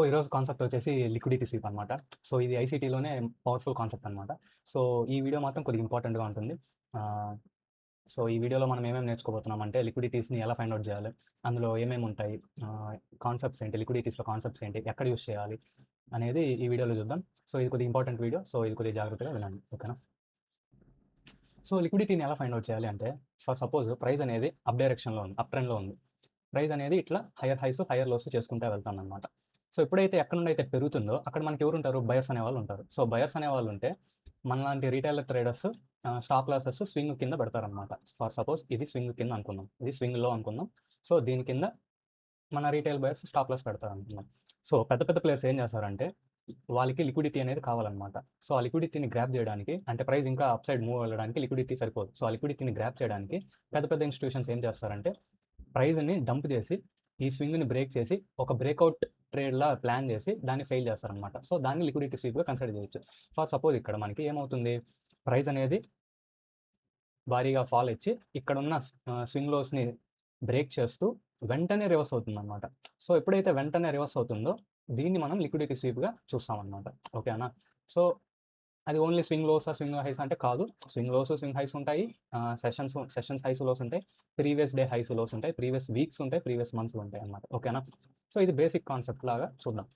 So ఈరోజు concept వచ్చేసి liquidity sweep అనమాట. సో ఇది ఐసీటీలోనే పవర్ఫుల్ కాన్సెప్ట్ అనమాట. సో ఈ వీడియో మాత్రం కొద్దిగా ఇంపార్టెంట్‌గా ఉంటుంది. ఆహ్, సో ఈ వీడియోలో మనం ఏమేమి నేర్చుకోబోతున్నామంటే లిక్విడిటీస్‌ని ఎలా ఫైండ్ ఔట్ చేయాలి? అందులో ఏమేమి ఉంటాయి? కాన్సెప్ట్స్ ఏంటి? లిక్విడిటీస్‌లో కాన్సెప్ట్స్ ఏంటి? ఎక్కడ యూజ్ చేయాలి? అనేది ఈ వీడియోలో చూద్దాం. సో ఇది కొద్దిగా ఇంపార్టెంట్ వీడియో. సో ఇది కొద్దిగా జాగ్రత్తగా వినండి. ఓకేనా? సో లిక్విడిటీని ఎలా ఫైండ్ ఔట్ చేయాలి అంటే, ఫర్ సపోజ్ ప్రైస్ అనేది అప్ డైరెక్షన్‌లో ఉంది. అప్ ట్రెండ్‌లో ఉంది. ప్రైస్ అనేది ఇట్లా హైయర్ హైస్, హైయర్ లోస్ చేసుకుంటా వెళ్తామనమాట. సో ఎప్పుడైతే ఎక్కడి నుండి అయితే పెరుగుతుందో అక్కడ మనకి ఎవరు ఉంటారు? బయర్స్ అనేవాళ్ళు ఉంటారు. సో బయర్స్ అనేవాళ్ళు ఉంటే మనలాంటి retailer traders stop losses swing కింద పెడతారనమాట. ఫర్ సపోజ్ ఇది స్వింగ్ కింద అనుకుందాం. ఇది స్వింగ్‌లో అనుకుందాం. సో దీని కింద మన రీటైల్ బయర్స్ స్టాప్ లాస్ పెడతారనుకుందాం. సో పెద్ద పెద్ద ప్లేయర్స్ ఏం చేస్తారంటే వాళ్ళకి లిక్విడిటీ అనేది కావాలనమాట. సో ఆ లిక్విడిటీని గ్రాబ్ చేయడానికి అంటే ప్రైస్ ఇంకా అప్ సైడ్ మూవ్ అవ్వడానికి లిక్విడిటీ సరిపోదు. సో ఆ లిక్విడిటీని గ్రాబ్ చేయడానికి పెద్ద పెద్ద ఇన్స్టిట్యూషన్స్ ఏం చేస్తారంటే ప్రైజ్‌ని డంప్ చేసి, ఈ స్వింగ్‌ని బ్రేక్ చేసి, ఒక బ్రేకౌట్ ట్రేడ్‌లా ప్లాన్ చేసి, దాన్ని ఫెయిల్ చేస్తారనమాట. సో, దాన్ని లిక్విడిటీ స్వీప్‌గా కన్సిడర్ చేయొచ్చు. ఫర్ సపోజ్ ఇక్కడ మనకి ఏమవుతుంది, ప్రైస్ అనేది భారీగా ఫాల్ ఇచ్చి, ఇక్కడున్న స్వింగ్ లోస్‌ని బ్రేక్ చేస్తూ, వెంటనే రివర్స్ అవుతుందనమాట. సో, ఎప్పుడైతే వెంటనే రివర్స్ అవుతుందో, దీన్ని మనం లిక్విడిటీ స్వీప్‌గా చూస్తామనమాట. ఓకేనా? సో అది ఓన్లీ స్వింగ్ లోసా, స్వింగ్ హైస్ అంటే కాదు. స్వింగ్ లోస్, స్వింగ్ హైస్ ఉంటాయి. సెషన్స్ హైస్, లోస్ ఉంటాయి. ప్రీవియస్ డే హైస్, లోస్ ఉంటాయి. ప్రీవియస్ వీక్స్ ఉంటాయి. ప్రీవియస్ మంత్స్ ఉంటాయి అన్నమాట. ఓకేనా? సో ఇది బేసిక్ కాన్సెప్ట్ లాగా చూద్దాం.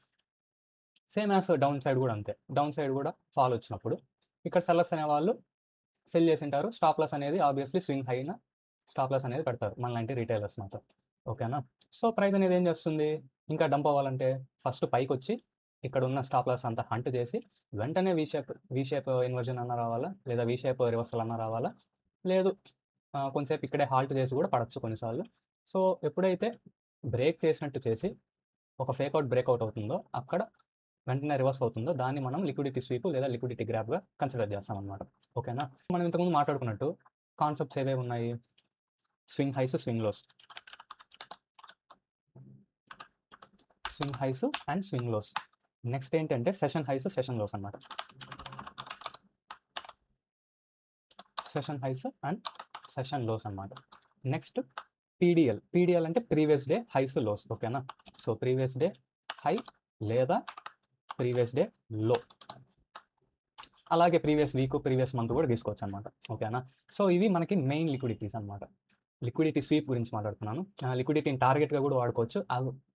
సేమ్ యాస్ డౌన్ సైడ్ కూడా అంతే. డౌన్ సైడ్ కూడా ఫాల్ వచ్చినప్పుడు ఇక్కడ సెల్లర్స్ అనేవాళ్ళు సెల్ చేసింటారు. స్టాప్ లాస్ అనేది ఆబ్వియస్లీ స్వింగ్ హైన స్టాప్ లాస్ అనేది పెడతారు మనలాంటి రిటైలర్స్ మాత్రం. ఓకేనా? సో ప్రైస్ అనేది ఏం చేస్తుంది, ఇంకా డంప్ అవ్వాలంటే ఫస్ట్ పైకొచ్చి ఇక్కడ ఉన్న స్టాప్ లాస్ అంతా హంట్ చేసి వెంటనే వి షేప్ ఇన్వర్జన్ అన్న రావాలా, లేదా వి షేప్ రివర్సల్ అన్న రావాలా, లేదు కొంచెంసేపు ఇక్కడే హాల్ట్ చేసి కూడా పడచ్చు కొన్నిసార్లు. సో ఎప్పుడైతే బ్రేక్ చేసినట్టు చేసి ఒక ఫేక్అవుట్ బ్రేక్అవుట్ అవుతుందో అక్కడ వెంటనే రివర్స్ అవుతుందో దాన్ని మనం లిక్విడిటీ స్వీప్ లేదా లిక్విడిటీ గ్రాబ్గా కన్సిడర్ చేస్తాం అనమాట. ఓకేనా? మనం ఇంతకుముందు మాట్లాడుకున్నట్టు కాన్సెప్ట్స్ ఏవేవి ఉన్నాయి, swing highs, swing lows, swing highs and swing lows. Next ఏంటంటే సెషన్ హైస్, సెషన్ లోస్ అనమాట. Session highs and session lows అనమాట. నెక్స్ట్ పీడిఎల్ అంటే ప్రీవియస్ డే హైస్, లోస్. ఓకేనా? సో ప్రీవియస్ డే హై లేదా ప్రీవియస్ డే లో, అలాగే previous week, previous month కూడా తీసుకోవచ్చు అనమాట. ఓకేనా? సో ఇవి మనకి మెయిన్ లిక్విడిటీస్ అనమాట. లిక్విడిటీ స్వీప్ గురించి మాట్లాడుతున్నాను. లిక్విడిటీని టార్గెట్గా కూడా వాడుకోవచ్చు.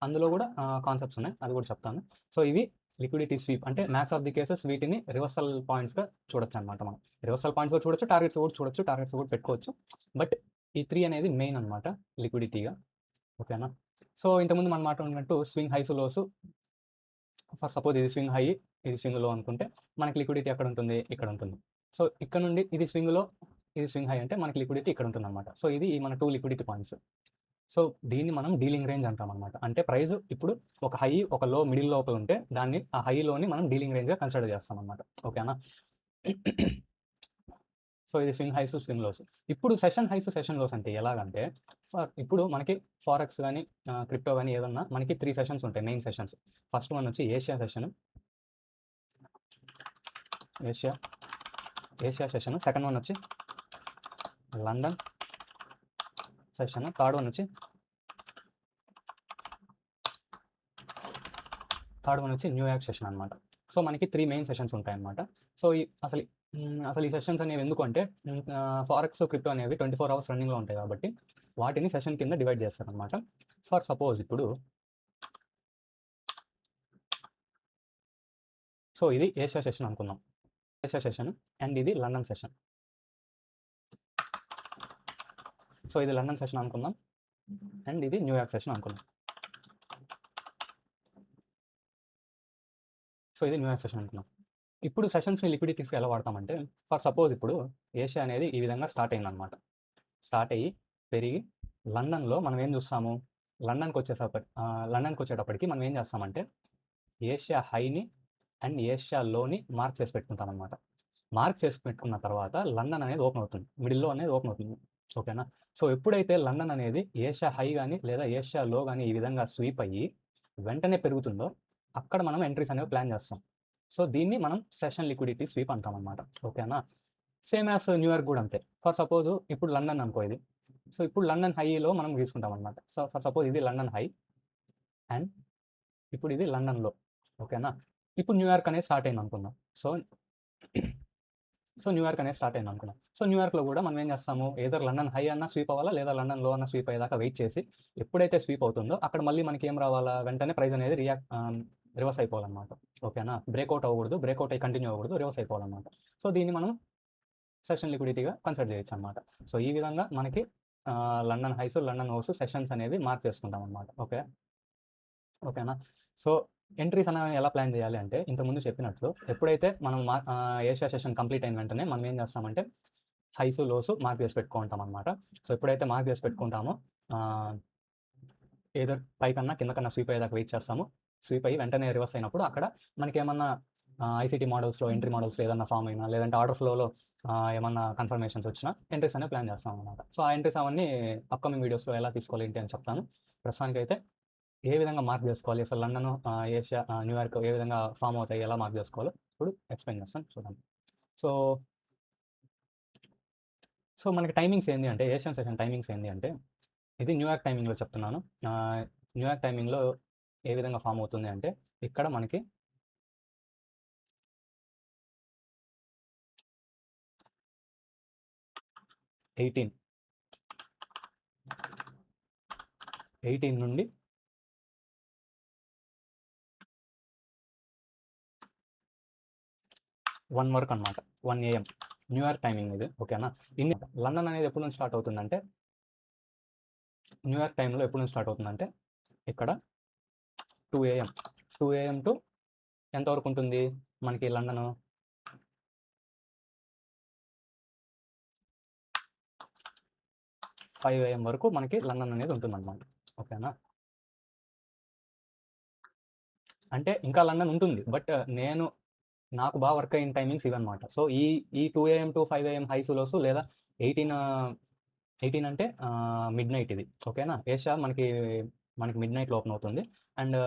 అందులో కూడా కాన్సెప్ట్స్ ఉన్నాయి, అది కూడా చెప్తాను. సో ఇవి లిక్విడిటీ స్వీప్ అంటే మ్యాక్స్ ఆఫ్ ది కేసెస్ వీటిని రివర్సల్ పాయింట్స్గా చూడొచ్చు అనమాట. మనం రివర్సల్ పాయింట్స్గా చూడొచ్చు, టార్గెట్స్ కూడా చూడొచ్చు, టార్గెట్స్ కూడా పెట్టుకోవచ్చు. బట్ ఈ 3 అనేది మెయిన్ అనమాట లిక్విడిటీగా. ఓకేనా? సో ఇంతకుముందు మనం మాట్లాడినట్టు swing highs, lows. For suppose ఇది స్వింగ్ హై, ఇది స్వింగ్ లో అనుకుంటే మనకి లిక్విడిటీ ఎక్కడ ఉంటుంది, ఇక్కడ ఉంటుంది. సో ఇక్కడ నుండి ఇది స్వింగ్ లో, ఇది స్వింగ్ హై అంటే మనకి లిక్విడిటీ ఇక్కడ ఉంటుంది అనమాట. సో ఇది మన 2 లిక్విడిటీ పాయింట్స్. సో దీన్ని మనం డీలింగ్ రేంజ్ అంటాం అనమాట. అంటే ప్రైస్ ఇప్పుడు ఒక హై, ఒక లో మిడిల్ లోపల ఉంటే దాన్ని ఆ హైలోని మనం డీలింగ్ రేంజ్గా కన్సిడర్ చేస్తాం అనమాట. ఓకేనా? సో ఇది స్వింగ్ హైస్, స్వింగ్ లోస్. ఇప్పుడు సెషన్ హైస్, సెషన్ లోస్ అంటే ఎలాగంటే ఇప్పుడు మనకి ఫారెక్స్ కానీ క్రిప్టో కానీ ఏదన్నా మనకి 3 సెషన్స్ ఉంటాయి, మెయిన్ సెషన్స్. ఫస్ట్ వన్ వచ్చి Asia session, Asia session. Second one వచ్చి లండన్ సెషన్. థర్డ్ వన్ వచ్చి న్యూయార్క్ సెషన్ అనమాట. సో మనకి 3 మెయిన్ సెషన్స్ ఉంటాయన్నమాట. సో అసలు ఈ సెషన్స్ అనేవి ఎందుకు అంటే ఫారెక్స్, క్రిప్టో అనేవి 24 అవర్స్ రన్నింగ్లో ఉంటాయి కాబట్టి వాటిని సెషన్ కింద డివైడ్ చేస్తారనమాట. ఫర్ సపోజ్ ఇప్పుడు సో ఇది ఏషియా సెషన్ అనుకుందాం, ఏషియా సెషన్. అండ్ ఇది లండన్ సెషన్. సో ఇది లండన్ సెషన్ అనుకుందాం, అండ్ ఇది న్యూయార్క్ సెషన్ అనుకుందాం. సో ఇది న్యూయార్క్ సెషన్ అనుకుందాం. ఇప్పుడు సెషన్స్ని లిక్విడిటీస్కి ఎలా వాడతామంటే, ఫర్ సపోజ్ ఇప్పుడు ఏషియా అనేది ఈ విధంగా స్టార్ట్ అయిందనమాట. స్టార్ట్ అయ్యి పెరిగి లండన్లో మనం ఏం చూస్తాము, లండన్కి వచ్చేటప్పటికి మనం ఏం చేస్తామంటే ఏషియా హైని అండ్ ఏషియా లోని మార్క్ చేసి పెట్టుకుంటాం అనమాట. మార్క్ చేసి పెట్టుకున్న తర్వాత లండన్ అనేది ఓపెన్ అవుతుంది, మిడిల్లో అనేది ఓపెన్ అవుతుంది. ఓకేనా? సో ఎప్పుడైతే లండన్ అనేది ఏషియా హై కానీ లేదా ఏషియా లో కానీ ఈ విధంగా స్వీప్ అయ్యి వెంటనే పెరుగుతుందో అక్కడ మనం ఎంట్రీస్ అనేవి ప్లాన్ చేస్తాం. సో దీన్ని మనం సెషన్ లిక్విడిటీ స్వీప్ అంటాం అనమాట. ఓకేనా? సేమ్ యాజ్ న్యూయార్క్ కూడా అంతే. ఫర్ సపోజ్ ఇప్పుడు లండన్ అనుకో ఇది. సో ఇప్పుడు లండన్ హైలో మనం తీసుకుంటాం అనమాట. సో ఫర్ సపోజ్ ఇది లండన్ హై అండ్ ఇప్పుడు ఇది లండన్‌లో. ఓకేనా? ఇప్పుడు న్యూయార్క్ అనేది స్టార్ట్ అయింది అనుకుందాం. సో న్యూయార్క్ అనేది స్టార్ట్ అయింది అనుకున్నాం. సో న్యూయార్క్‌లో కూడా మనం ఏం చేస్తాము, ఏదర్ లండన్ హై అన్నా స్వీప్ అవ్వాలా, లేదా లండన్ లో అన్నా స్వీప్ అయ్యేదాకా వెయిట్ చేసి, ఎప్పుడైతే స్వీప్ అవుతుందో అక్కడ మళ్ళీ మనకి ఏం రావాలా, వెంటనే ప్రైస్ అనేది రివర్స్ అయిపోవాలన్నమాట. ఓకేనా? బ్రేక్అవుట్ అవ్వకూడదు, బ్రేక్అవుట్ అయ్యి కంటిన్యూ అవ్వకూడదు, రివర్స్ అయిపోవాలన్నమాట. సో దీన్ని మనం సెషన్ లిక్విడిటీగా కన్సిడర్ చేయొచ్చు అనమాట. సో ఈ విధంగా మనకి London highs, London lows sessions అనేవి మార్క్ చేసుకుంటాం అనమాట. ఓకేనా? సో ఎంట్రీస్ అనేవి ఎలా ప్లాన్ చేయాలి అంటే, ఇంతకుముందు చెప్పినట్లు ఎప్పుడైతే మనం ఏషియా సెషన్ కంప్లీట్ అయిన వెంటనే మనం ఏం చేస్తామంటే హైస్, లోస్ మార్క్ చేసి పెట్టుకుంటాం అనమాట. సో ఎప్పుడైతే మార్క్ చేసి పెట్టుకుంటామో ఏదో పైకన్నా కిందకన్నా స్వీప్ అయ్యేదాకా వెయిట్ చేస్తాము. స్వీప్ అయ్యి వెంటనే రివర్స్ అయినప్పుడు అక్కడ మనకేమన్నా ఐసీటీ మోడల్స్లో, ఎంట్రీ మోడల్స్లో ఏదన్నా ఫామ్ అయినా, లేదంటే ఆర్డర్ ఫ్లోలో ఏమన్నా కన్ఫర్మేషన్స్ వచ్చినా ఎంట్రీస్ అనేవి ప్లాన్ చేస్తాం అనమాట. సో ఆ ఎంట్రీస్ అవన్నీ అప్కమింగ్ వీడియోస్లో ఎలా తీసుకోవాలి ఏంటి అని చెప్తాను. ప్రస్తుతానికైతే ఏ విధంగా మార్క్ చేసుకోవాలి, అసలు లండన్, ఏషియా, న్యూయార్క్ ఏ విధంగా ఫామ్ అవుతాయి, ఎలా మార్క్ చేసుకోవాలో ఇప్పుడు ఎక్స్ప్లెయిన్ చేస్తాను, చూడండి. సో సో మనకి టైమింగ్స్ ఏంటి అంటే, ఏషియన్ సెషన్ టైమింగ్స్ ఏంటి అంటే, ఇది న్యూయార్క్ టైమింగ్లో చెప్తున్నాను. న్యూయార్క్ టైమింగ్లో ఏ విధంగా ఫామ్ అవుతుంది అంటే, ఇక్కడ మనకి 18 నుండి 1 వరకు అనమాట. 1 AM న్యూయార్క్ టైమింగ్ ఇది. ఓకేనా? లండన్ అనేది ఎప్పటి నుంచి స్టార్ట్ అవుతుందంటే, న్యూయార్క్ టైంలో ఎప్పటి నుంచి స్టార్ట్ అవుతుందంటే ఇక్కడ 2 AM. 2 AM టు ఎంతవరకు ఉంటుంది మనకి లండను? 5 AM వరకు మనకి లండన్ అనేది ఉంటుందన్నమాట. ఓకేనా? అంటే ఇంకా లండన్ ఉంటుంది. బట్ నాకు బాగా వర్క్ అయిన టైమింగ్స్ ఇవన్నమాట. సో ఈ 2 AM to 5 AM highs, lows, లేదా 18 అంటే మిడ్‌నైట్ ఇది. ఓకేనా? ఏషియా మనకి మిడ్‌నైట్‌లో ఓపెన్ అవుతుంది. అండ్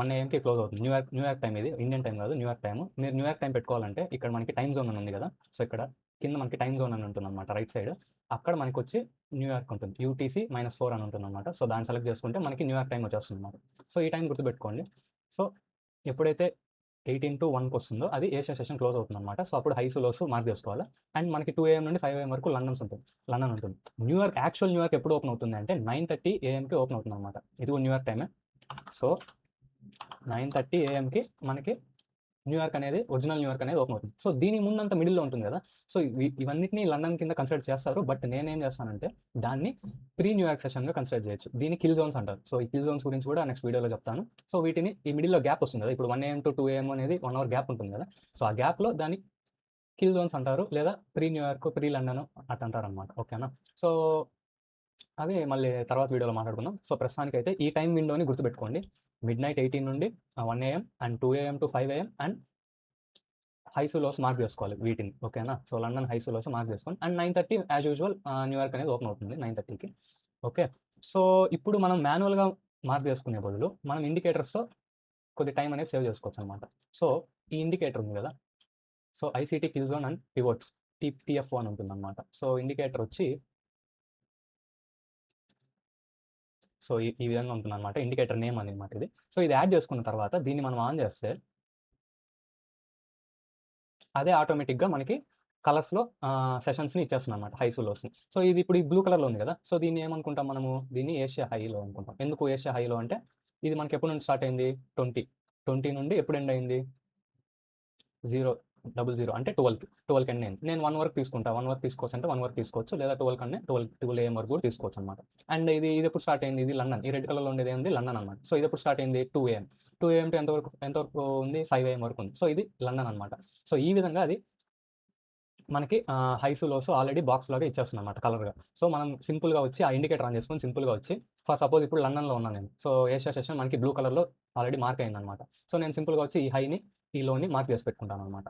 1 AMకి క్లోజ్ అవుతుంది. న్యూయార్క్ టైమ్ ఇది. ఇండియన్ టైమ్ కాదు, న్యూయార్క్ టైమ్. మీరు న్యూయార్క్ టైమ్ పెట్టుకోవాలంటే ఇక్కడ మనకి టైమ్ జోన్ అని ఉంది కదా! సో ఇక్కడ కింద మనకి టైమ్ జోన్ అని ఉంటుందన్నమాట రైట్ సైడ్. అక్కడ మనకొచ్చి న్యూయార్క్ ఉంటుంది. యూటీసీ -4 అని ఉంటుందన్నమాట. సో దాన్ని సెలెక్ట్ చేసుకుంటే మనకి న్యూయార్క్ టైమ్ వచ్చేస్తుందన్నమాట. సో ఈ టైం గుర్తుపెట్టుకోండి. సో ఎప్పుడైతే 18 టు 1కి వస్తుందో అది ఏషియా సెషన్ క్లోజ్ అవుతుందన్నమాట. సో అప్పుడు హైస్, లోస్ మార్క్ చేసుకోవాలి. అండ్ మనకి 2 AM నుండి 5 AM వరకు లండన్ ఉంటుంది. యాక్చువల్ న్యూయార్క్ ఎప్పుడు ఓపెన్ అవుతుంది అంటే 9:30 AMకి ఓపెన్ అవుతుందన్నమాట. ఇది కూడా న్యూయార్క్ టైమే. సో 9:30 AMకి మనకి ఒరిజినల్ న్యూయార్క్ అనేది ఓపెన్ అవుతుంది. సో దీని ముందంతా మిడిల్‌లో ఉంటుంది కదా! సో ఇవన్నిటిని లండన్ కింద కన్సిడర్ చేస్తారు. బట్ నేనేం చేస్తానంటే దాన్ని ప్రీ న్యూయార్క్ సెషన్‌గా కన్సిడర్ చేయొచ్చు. దీన్ని కిల్ జోన్స్ అంటారు. సో ఈ కిల్ జోన్స్ గురించి కూడా నెక్స్ట్ వీడియోలో చెప్తాను. సో వీటిని ఈ మిడిల్‌లో గ్యాప్ వస్తుంది కదా! ఇప్పుడు 1 AM టు 2 AM అనేది 1 అవర్ గ్యాప్ ఉంటుంది కదా! సో ఆ గ్యాప్‌లో దాన్ని కిల్ జోన్స్ అంటారు. లేదా ప్రీ న్యూయార్క్, ప్రీ లండన్ అట్లా అంటారనమాట. ఓకేనా? సో అవి మళ్ళీ తర్వాత వీడియోలో మాట్లాడుకుందాం. సో ప్రస్తుతానికైతే ఈ టైం విండోని గుర్తుపెట్టుకోండి. మిడ్‌నైట్ 18 నుండి 1 AM and 2 AM to 5 AM and highs, lows mark చేసుకోవాలి వీటిని. ఓకేనా? So London highs, lows mark చేసుకోండి. అండ్ 9:30 యాజ్ యూజువల్ న్యూయార్క్ అనేది ఓపెన్ అవుతుంది 9:30కి. ఓకే. సో ఇప్పుడు మనం మాన్యువల్‌గా మార్క్ చేసుకునే బదులు మనం ఇండికేటర్స్‌తో కొద్ది టైం అనేది సేవ్ చేసుకోవచ్చనమాట. సో ఈ ఇండికేటర్ ఉంది కదా! So ICT kill zone and pivots TF1 అని ఉంటుందన్నమాట. సో ఇండికేటర్ వచ్చి సో ఈ విధంగా ఉంటుందన్నమాట. ఇండికేటర్ నేమ్ అనమాట ఇది. సో ఇది యాడ్ చేసుకున్న తర్వాత దీన్ని మనం ఆన్ చేస్తే అదే ఆటోమేటిక్‌గా మనకి కలర్స్‌లో సెషన్స్‌ని ఇచ్చేస్తుందన్నమాట. హైస్, లోస్‌ని. సో ఇది ఇప్పుడు ఈ బ్లూ కలర్‌లో ఉంది కదా! సో దీన్ని ఏమనుకుంటాం మనము? దీన్ని ఏషియా హైలో అనుకుంటాం. ఎందుకు ఏషియా హైలో అంటే ఇది మనకి ఎప్పటి నుంచి స్టార్ట్ అయింది? 20 నుండి ఎప్పుడు ఎండ్ అయింది? 0:00 అంటే 12కి ఎండ్ అయింది. నేను 1 వరకు తీసుకుంటా. 1 వరకు తీసుకోవచ్చు అంటే 1 వరకు తీసుకోవచ్చు. లేదా 12 AM వరకు కూడా తీసుకోవచ్చు అనమాట. అండ్ ఇది ఎప్పుడు స్టార్ట్ అయింది? ఇది లండన్. ఈ రెడ్ కలర్‌లో ఉండేది ఏంది? లండన్ అనమాట. సో ఇది ఎప్పుడు స్టార్ట్ అయింది? 2 AM. 2 AM టు ఎంతవరకు ఉంది? 5 AM వరకు ఉంది. సో ఇది లండన్ అనమాట. సో ఈ విధంగా అది మనకి హైస్, లోస్ ఆల్రెడీ బాక్స్‌లాగా ఇచ్చేస్తుందన్నమాట కలర్‌గా. సో మనం సింపుల్‌గా వచ్చి ఆ ఇండికేటర్ ఆన్ చేసుకొని సింపుల్‌గా వచ్చి సపోజ్ ఇప్పుడు లండన్‌లో ఉన్నాను నేను. సో ఏషియా సెషన్ మనకి బ్లూ కలర్‌లో ఆల్రెడీ మార్క్ అయిందన్నమాట. సో నేను సింపుల్‌గా వచ్చి ఈ హైని, ఈ లోని మార్క్ చేసి పెట్టుకుంటానన్నమాట.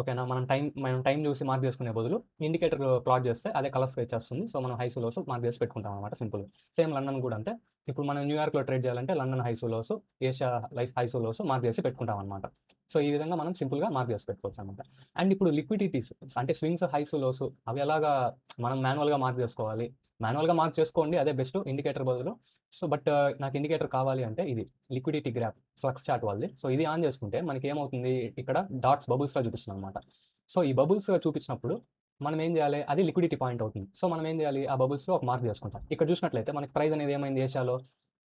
ఓకేనా? మనం టైం చూసి మార్క్ చేసుకునే బదులు ఇండికేటర్ ప్లాట్ చేస్తే అదే కలర్స్‌గా ఇచ్చేస్తుంది. సో మనం హైస్, లోస్ మార్క్ చేసి పెట్టుకుంటాం అనమాట సింపుల్‌గా. సేమ్ లండన్ కూడా అంతే. ఇప్పుడు మనం న్యూయార్క్‌లో ట్రేడ్ చేయాలంటే London highs, lows, Asia highs, lows mark చేసి పెట్టుకుంటాం అనమాట. సో, ఈ విధంగా మనం సింపుల్‌గా మార్క్ చేసి పెట్టుకోవచ్చు అనమాట. అండ్ ఇప్పుడు లిక్విడిటీస్ అంటే స్వింగ్స్, హైస్, లోస్ అవి ఎలాగా మనం మాన్యువల్‌గా మార్క్ చేసుకోవాలి. మాన్యువల్‌గా మార్క్ చేసుకోండి, అదే బెస్ట్ ఇండికేటర్ బదులు. సో, బట్ నాకు ఇండికేటర్ కావాలి అంటే ఇది లిక్విడిటీ గ్రాఫ్ ఫ్లక్స్ చార్ట్ వాళ్ళది. సో, ఇది ఆన్ చేసుకుంటే మనకి ఏమవుతుంది, ఇక్కడ డాట్స్ బబుల్స్‌లా చూపిస్తుంది అనమాట. సో, ఈ బబుల్స్‌గా చూపించినప్పుడు మనం ఏం చేయాలి, అది లిక్విడిటీ పాయింట్ అవుతుంది. సో, మనం ఏం చేయాలి, ఆ బబుల్స్‌లో ఒక మార్క్ చేసుకుంటాం. ఇక్కడ చూసినట్లయితే మనకి ప్రైస్ అనేది ఏమైంది, ఏషియాలో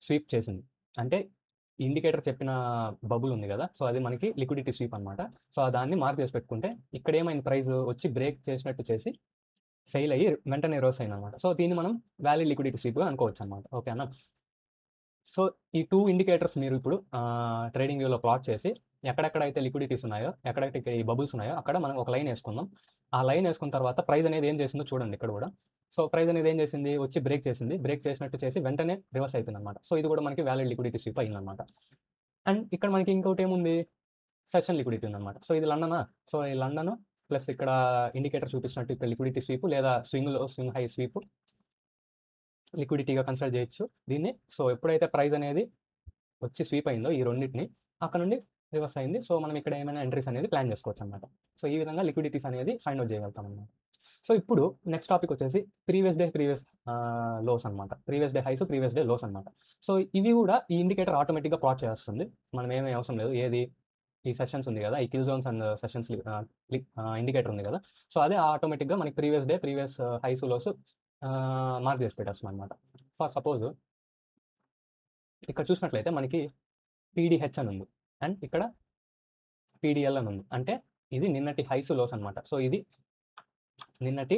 స్వీప్ చేసింది. అంటే ఇండికేటర్ చెప్పిన బబుల్ ఉంది కదా, సో అది మనకి లిక్విడిటీ స్వీప్ అనమాట. సో దాన్ని మార్క్ చేసి పెట్టుకుంటే ఇక్కడ ఏమైంది, ప్రైస్ వచ్చి బ్రేక్ చేసినట్టు చేసి ఫెయిల్ అయ్యి వెంటనే రివర్స్ అయింది అనమాట. సో దీన్ని మనం వ్యాలిడ్ లిక్విడిటీ స్వీప్గా అనుకోవచ్చు అనమాట. ఓకేనా. సో ఈ 2 ఇండికేటర్స్ మీరు ఇప్పుడు ట్రేడింగ్ వ్యూలో ప్లాట్ చేసి ఎక్కడెక్కడైతే లిక్విడిటీస్ ఉన్నాయో, ఎక్కడైతే ఈ బబుల్స్ ఉన్నాయో అక్కడ మనం ఒక లైన్ వేసుకుందాం. ఆ లైన్ వేసుకున్న తర్వాత ప్రైస్ అనేది ఏం చేసిందో చూడండి ఇక్కడ కూడా. సో ప్రైస్ అనేది ఏం చేసింది, వచ్చి బ్రేక్ చేసింది. బ్రేక్ చేసినట్టు చేసి వెంటనే రివర్స్ అయిపోయింది అనమాట. సో ఇది కూడా మనకి వ్యాలిడ్ లిక్విడిటీ స్వీప్ అయిందనమాట. అండ్ ఇక్కడ మనకి ఇంకోటి ఏముంది, సెషన్ లిక్విడిటీ ఉందన్నమాట. సో ఇది లండనా. సో ఈ లండన్ ప్లస్ ఇక్కడ ఇండికేటర్ చూపిస్తున్నట్టు ఇక్కడ లిక్విడిటీ స్వీప్ లేదా స్వింగ్ హై స్వీప్ లిక్విడిటీగా కన్సిడర్ చేయొచ్చు దీన్ని. సో ఎప్పుడైతే ప్రైస్ అనేది వచ్చి స్వీప్ అయిందో ఈ రెండింటిని, అక్కడ నుండి రివర్స్ అయింది. సో మనం ఇక్కడ ఏమైనా ఎంట్రీస్ అనేది ప్లాన్ చేసుకోవచ్చు అనమాట. సో ఈ విధంగా లిక్విడిటీస్ అనేది ఫైండ్ అవుట్ చేయగలుగుతాం అనమాట. సో ఇప్పుడు నెక్స్ట్ టాపిక్ వచ్చేసి ప్రీవియస్ లోస్ అనమాట. Previous day highs, previous day lows అనమాట. సో ఇవి కూడా ఈ ఇండికేటర్ ఆటోమేటిక్గా ప్లాట్ చేస్తుంది. మనం ఏమీ అవసరం లేదు. ఏది, ఈ సెషన్స్ ఉంది కదా, ఈ kill zones and sessions indicator ఉంది కదా, సో అదే ఆటోమేటిక్గా మనకి ప్రీవియస్ హైస్, లోస్ మార్క్ చేసి పెట్టేస్తుంది అనమాట. ఫర్ సపోజ్ ఇక్కడ చూసినట్లయితే మనకి పీడీహెచ్ అని ఉంది అండ్ ఇక్కడ పీడిఎల్ అని ఉంది. అంటే ఇది నిన్నటి హైస్, లోస్ అనమాట. సో ఇది నిన్నటి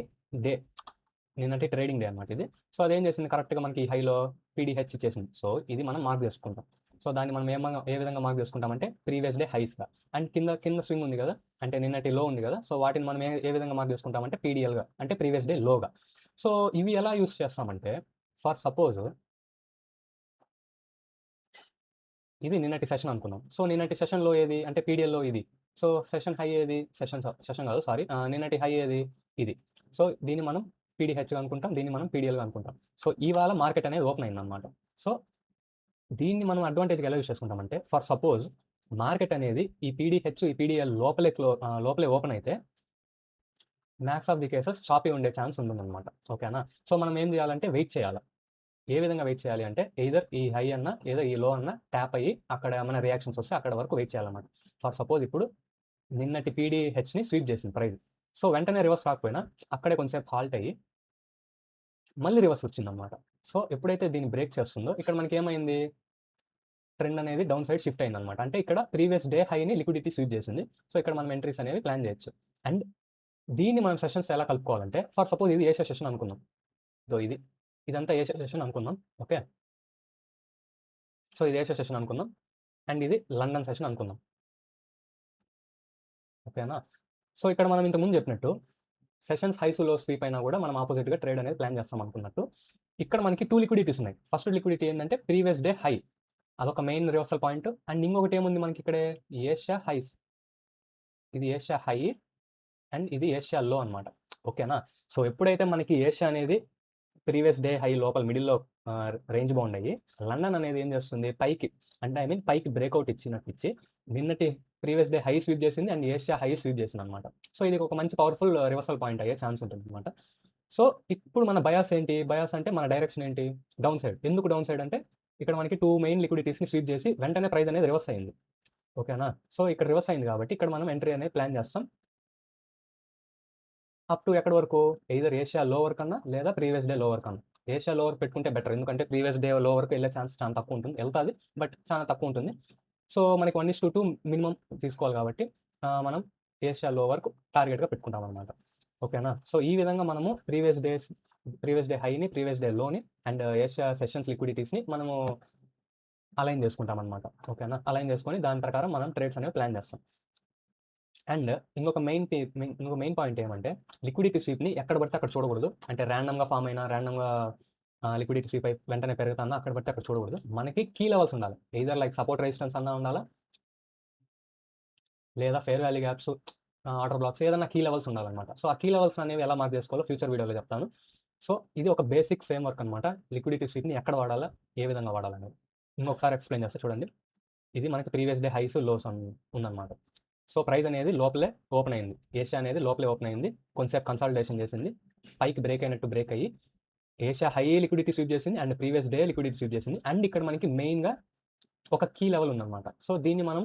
ట్రేడింగ్ డే అనమాట ఇది. సో అదేం చేసింది, కరెక్ట్గా మనకి హైలో పీడీహెచ్ ఇచ్చేసింది. సో ఇది మనం మార్క్ చేసుకుంటాం. సో దాన్ని మనం ఏ విధంగా మార్క్ చేసుకుంటామంటే ప్రీవియస్ డే హైస్గా, అండ్ కింద స్వింగ్ ఉంది కదా, అంటే నిన్నటి లో ఉంది కదా, సో వాటిని మనం ఏ విధంగా మార్క్ చేసుకుంటామంటే పీడిఎల్గా, అంటే ప్రీవియస్ డే లోగా. సో ఇవి ఎలా యూస్ చేస్తామంటే, ఫర్ సపోజ్ ఇది నిన్నటి సెషన్ అనుకున్నాం. సో నిన్నటి సెషన్లో ఏది అంటే పీడిఎల్లో ఇది. సో సెషన్ హై ఏది, సెషన్ కాదు సారీ, నిన్నటి హై ఏది, ఇది. సో దీన్ని మనం పీడీహెచ్గా అనుకుంటాం, దీన్ని మనం పీడిఎల్గా అనుకుంటాం. సో ఇవాళ మార్కెట్ అనేది ఓపెన్ అయిందనమాట. సో దీన్ని మనం అడ్వాంటేజ్గా ఎలా యూస్ చేసుకుంటామంటే, ఫర్ సపోజ్ మార్కెట్ అనేది ఈ పీడీహెచ్, ఈ పీడిఎల్ లోపలే ఓపెన్ అయితే max of the cases choppy ఉండే ఛాన్స్ ఉంటుందన్నమాట. ఓకేనా. సో మనం ఏం చేయాలంటే వెయిట్ చేయాలి. ఏ విధంగా వెయిట్ చేయాలి అంటే, ఎయిదర్ ఈ హై అన్న ఏదో ఈ లో అన్న ట్యాప్ అయ్యి అక్కడ ఏమైనా రియాక్షన్స్ వస్తే అక్కడ వరకు వెయిట్ చేయాలన్నమాట. ఫర్ సపోజ్ ఇప్పుడు నిన్నటి పీడీహెచ్ని స్వీప్ చేసింది ప్రైస్. సో వెంటనే రివర్స్ రాకపోయినా అక్కడే కొంచెంసేపు హాల్ట్ అయ్యి మళ్ళీ రివర్స్ వచ్చిందన్నమాట. సో ఎప్పుడైతే దీన్ని బ్రేక్ చేస్తుందో ఇక్కడ మనకి ఏమైంది, ట్రెండ్ అనేది డౌన్ సైడ్ షిఫ్ట్ అయిందనమాట. అంటే ఇక్కడ ప్రీవియస్ డే హైని లిక్విడిటీ స్వీప్ చేసింది. సో ఇక్కడ మనం ఎంట్రీస్ అనేవి ప్లాన్ చేయొచ్చు. అండ్ దీన్ని మనం సెషన్స్ ఎలా కలుపుకోవాలంటే, ఫర్ సపోజ్ ఇది ఏషియా సెషన్ అనుకుందాం. ఇదంతా ఏషియా సెషన్ అనుకుందాం. ఓకే. సో ఇది ఏషియా సెషన్ అనుకుందాం అండ్ ఇది లండన్ సెషన్ అనుకుందాం. ఓకేనా. సో ఇక్కడ మనం ఇంతకుముందు చెప్పినట్టు సెషన్స్ హైస్, లో స్వీప్ అయినా కూడా మనం ఆపోజిట్గా ట్రేడ్ అనేది ప్లాన్ చేస్తాం అనుకున్నట్టు, ఇక్కడ మనకి 2 లిక్విడిటీస్ ఉన్నాయి. ఫస్ట్ లిక్విడిటీ ఏంటంటే ప్రీవియస్ డే హై, అదొక మెయిన్ రివర్సల్ పాయింట్. అండ్ ఇంకొకటి ఏముంది మనకి ఇక్కడే, ఏషియా హైస్. ఇది ఏషియా హై అండ్ ఇది ఏషియా లో అనమాట. ఓకేనా. సో ఎప్పుడైతే మనకి ఏషియా అనేది ప్రీవియస్ డే హై లోపల మిడిల్లో రేంజ్ బౌండ్ అయ్యి, లండన్ అనేది ఏం చేస్తుంది పైకి, అంటే పైకి బ్రేక్అవుట్ ఇచ్చి నిన్నటి ప్రీవియస్ డే హై స్వీప్ చేసింది అండ్ ఏషియా హై స్వీప్ చేసింది అనమాట. సో ఇది ఒక మంచి పవర్ఫుల్ రివర్సల్ పాయింట్ అయ్యే ఛాన్స్ ఉంటుంది అనమాట. సో ఇప్పుడు మన బయాస్ ఏంటి, బయాస్ అంటే మన డైరెక్షన్ ఏంటి, డౌన్ సైడ్. ఎందుకు డౌన్ సైడ్ అంటే ఇక్కడ మనకి 2 మెయిన్ లిక్విడిటీస్ని స్వీప్ చేసి వెంటనే ప్రైస్ అనేది రివర్స్ అయింది. ఓకేనా. సో ఇక్కడ రివర్స్ అయింది కాబట్టి ఇక్కడ మనం ఎంట్రీ అనేది ప్లాన్ చేస్తాం. అప్ టు ఎక్కడి వరకు, ఎయిదర్ ఏషియా లోవర్ కన్నా లేదా ప్రీవియస్ డే లోవర్ కన్నా. ఏషియా లోవర్ పెట్టుకుంటే బెటర్, ఎందుకంటే ప్రీవియస్ డే లో వరకు వెళ్ళే ఛాన్స్ చాలా తక్కువ ఉంటుంది, వెళ్తుంది బట్ చాలా తక్కువ ఉంటుంది. సో మనకి 1:2 మినిమం తీసుకోవాలి కాబట్టి మనం ఏషియా లో వరకు టార్గెట్గా పెట్టుకుంటాం అనమాట. ఓకేనా. సో ఈ విధంగా మనము ప్రీవియస్ డే హైని, ప్రీవియస్ డే లోని అండ్ ఏషియా సెషన్స్ లిక్విడిటీస్ని మనము అలైన్ చేసుకుంటాం అనమాట. ఓకేనా. అలైన్ చేసుకొని దాని ప్రకారం మనం ట్రేడ్స్ అనేవి ప్లాన్ చేస్తాం. అండ్ ఇంకొక మెయిన్ పాయింట్ ఏమంటే, లిక్విడిటీ స్వీప్ని ఎక్కడ పడితే అక్కడ చూడకూడదు. అంటే ర్యాండమ్గా ఫామ్ అయినా, ర్యాండమ్గా లిక్విడిటీ స్వీప్ అయి వెంటనే పెరుగుతుందా అక్కడ పడితే అక్కడ చూడకూడదు. మనకి కీ లెవెల్స్ ఉండాలి. ఎయిదర్ లైక్ సపోర్ట్ రెసిస్టెన్స్ అన్నా ఉండాలా, లేదా fair value gaps, order blocks, ఏదైనా కీ లెవెల్స్ ఉండాలన్నమాట. సో ఆ కీ లెవెల్స్ అనేవి ఎలా మార్క్ చేసుకోవాలో ఫ్యూచర్ వీడియోలో చెప్తాను. సో ఇది ఒక బేసిక్ ఫ్రేమ్వర్క్ అనమాట. లిక్విడిటీ స్వీప్ని ఎక్కడ వాడాలా, ఏ విధంగా వాడాలనేది ఇంకొకసారి ఎక్స్ప్లెయిన్ చేస్తే చూడండి. ఇది మనకి ప్రీవియస్ డే హైస్ లోస్ ఉందన్నమాట. సో ప్రైస్ అనేది లోపలే ఓపెన్ అయింది, ఏషియా అనేది లోపలే ఓపెన్ అయింది, కొంతసేపు కన్సాలిడేషన్ చేసింది, పైకి బ్రేక్ అయినట్టు బ్రేక్ అయ్యి ఏషియా హై లిక్విడిటీ స్వీప్ చేసింది and previous day liquidity sweep చేసింది. అండ్ ఇక్కడ మనకి మెయిన్గా ఒక కీ లెవెల్ ఉందన్నమాట. సో దీన్ని మనం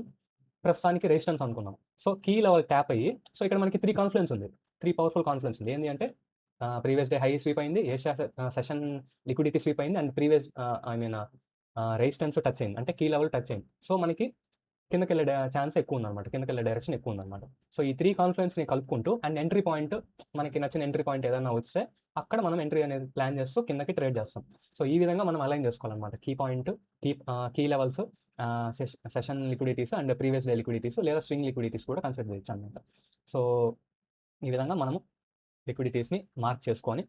ప్రస్తుతానికి రెసిస్టెన్స్ అనుకున్నాం. సో కీ లెవెల్ ట్యాప్ అయ్యి, సో ఇక్కడ మనకి 3 కాన్ఫ్లుయెన్స్ ఉంది, 3 పవర్ఫుల్ కాన్ఫ్లుయెన్స్ ఉంది. ఏంటి అంటే ప్రీవియస్ డే హై స్వీప్ అయింది, ఏషియా సెషన్ లిక్విడిటీ స్వీప్ అయింది అండ్ ప్రీవియస్ రెసిస్టెన్స్ టచ్ అయింది, అంటే కీ లెవెల్ టచ్ అయింది. సో మనకి కిందకి వెళ్ళే ఛాన్స్ ఎక్కువ ఉందన్నమాట, కిందకి వెళ్ళే డైరెక్షన్ ఎక్కువ ఉందన్నమాట. సో ఈ 3 కాన్ఫ్లుయెన్స్ని కలుపుకుంటూ అండ్ ఎంట్రీ పాయింట్, మనకి నచ్చిన ఎంట్రీ పాయింట్ ఏదైనా వస్తే అక్కడ మనం ఎంట్రీ అనేది ప్లాన్ చేస్తూ కిందకి ట్రేడ్ చేస్తాం. సో ఈ విధంగా మనం అలైన్ చేసుకోవాలన్నమాట. Key point, key levels, session liquidities and previous day liquidities లేదా స్వింగ్ లిక్విడిటీస్ కూడా కన్సిడర్ చేయొచ్చు అనమాట. సో ఈ విధంగా మనము లిక్విడిటీస్ని మార్క్ చేసుకొని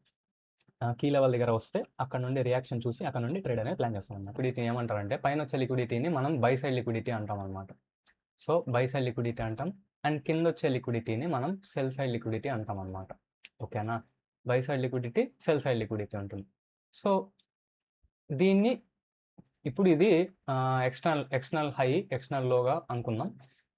కీ లెవెల్ దగ్గర వస్తే అక్కడ నుండి రియాక్షన్ చూసి అక్కడ నుండి ట్రేడ్ అనేది ప్లాన్ చేస్తాం అన్నమాట. లిక్విడిటీ ఏమంటారంటే పైన వచ్చే లిక్విడిటీని మనం బై సైడ్ లిక్విడిటీ అంటాం అనమాట. సో బై సైడ్ లిక్విడిటీ అంటాం అండ్ కింద వచ్చే లిక్విడిటీని మనం సెల్ సైడ్ లిక్విడిటీ అంటాం అనమాట. ఓకేనా, by side liquidity, cell side liquidity ఉంటుంది. సో దీన్ని ఇప్పుడు ఇది ఎక్స్టర్నల్ హై, ఎక్స్టర్నల్ లోగా అనుకుందాం.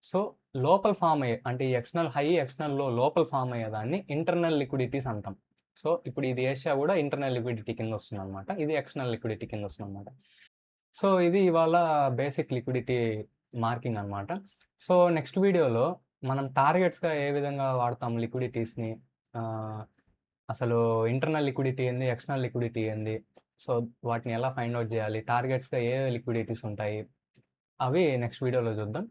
సో లోపల ఫామ్ అయ్యే, అంటే ఈ ఎక్స్టర్నల్ హై, ఎక్స్టర్నల్ లో లోపల ఫామ్ అయ్యేదాన్ని ఇంటర్నల్ లిక్విడిటీస్ అంటాం. సో ఇప్పుడు ఇది ఏషియా కూడా ఇంటర్నల్ లిక్విడిటీ కింద వస్తుంది అనమాట, ఇది ఎక్స్టర్నల్ లిక్విడిటీ కింద వస్తుంది అనమాట. సో ఇది ఇవాళ బేసిక్ లిక్విడిటీ మార్కింగ్ అనమాట. సో నెక్స్ట్ వీడియోలో మనం టార్గెట్స్గా ఏ విధంగా వాడతాం లిక్విడిటీస్ని, అసలు ఇంటర్నల్ లిక్విడిటీ ఏంది, ఎక్స్టర్నల్ లిక్విడిటీ ఏంది, సో వాటిని ఎలా ఫైండ్ అవుట్ చేయాలి, టార్గెట్స్గా ఏ లిక్విడిటీస్ ఉంటాయి, అవి నెక్స్ట్ వీడియోలో చూద్దాం.